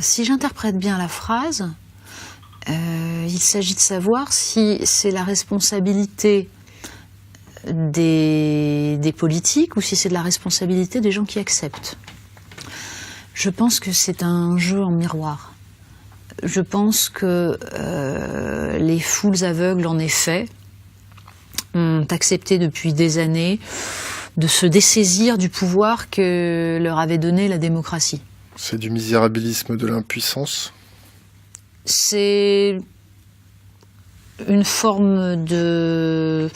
Si j'interprète bien la phrase, il s'agit de savoir si c'est la responsabilité des politiques ou si c'est de la responsabilité des gens qui acceptent. Je pense que c'est un jeu en miroir. Je pense que les foules aveugles, en effet, ont accepté depuis des années de se dessaisir du pouvoir que leur avait donné la démocratie. C'est du misérabilisme, de l'impuissance. C'est une forme de,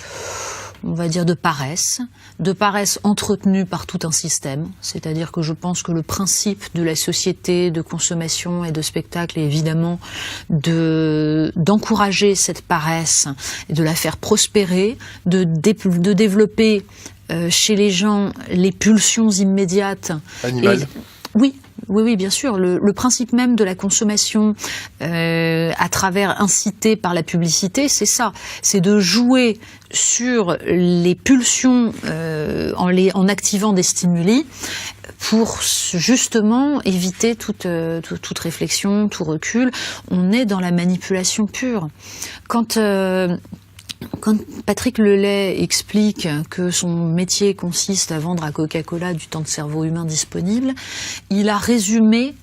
on va dire, de paresse entretenue par tout un système. C'est-à-dire que je pense que le principe de la société de consommation et de spectacle est évidemment d'encourager cette paresse et de la faire prospérer, de développer chez les gens les pulsions immédiates. Animales. Oui, bien sûr. Le principe même de la consommation à travers incité par la publicité, c'est ça. C'est de jouer sur les pulsions en activant des stimuli pour justement éviter toute réflexion, tout recul. On est dans la manipulation pure. Quand Patrick Lelay explique que son métier consiste à vendre à Coca-Cola du temps de cerveau humain disponible, il a résumé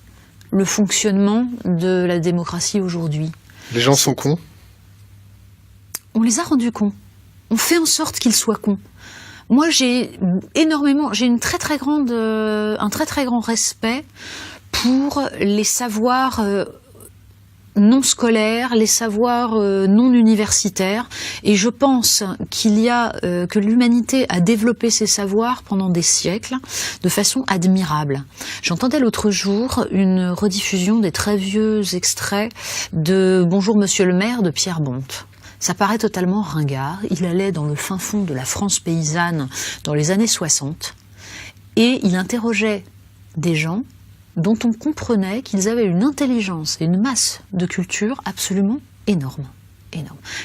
le fonctionnement de la démocratie aujourd'hui. Les gens sont cons ? On les a rendus cons. On fait en sorte qu'ils soient cons. Moi, j'ai un très très grand respect pour les savoirs non scolaires, les savoirs non universitaires, et je pense que l'humanité a développé ces savoirs pendant des siècles de façon admirable. J'entendais l'autre jour une rediffusion des très vieux extraits de Bonjour Monsieur le maire de Pierre Bonte. Ça paraît totalement ringard. Il allait dans le fin fond de la France paysanne dans les années 60 et il interrogeait des gens dont on comprenait qu'ils avaient une intelligence et une masse de culture absolument énorme.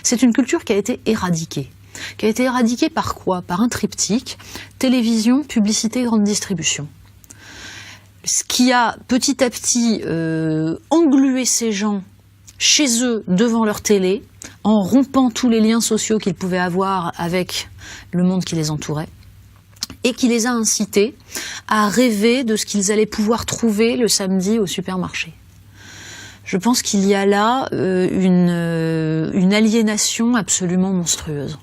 C'est une culture qui a été éradiquée. Qui a été éradiquée par quoi ? Par un triptyque, télévision, publicité, grande distribution. Ce qui a petit à petit englué ces gens chez eux, devant leur télé, en rompant tous les liens sociaux qu'ils pouvaient avoir avec le monde qui les entourait, et qui les a incités à rêver de ce qu'ils allaient pouvoir trouver le samedi au supermarché. Je pense qu'il y a là une aliénation absolument monstrueuse.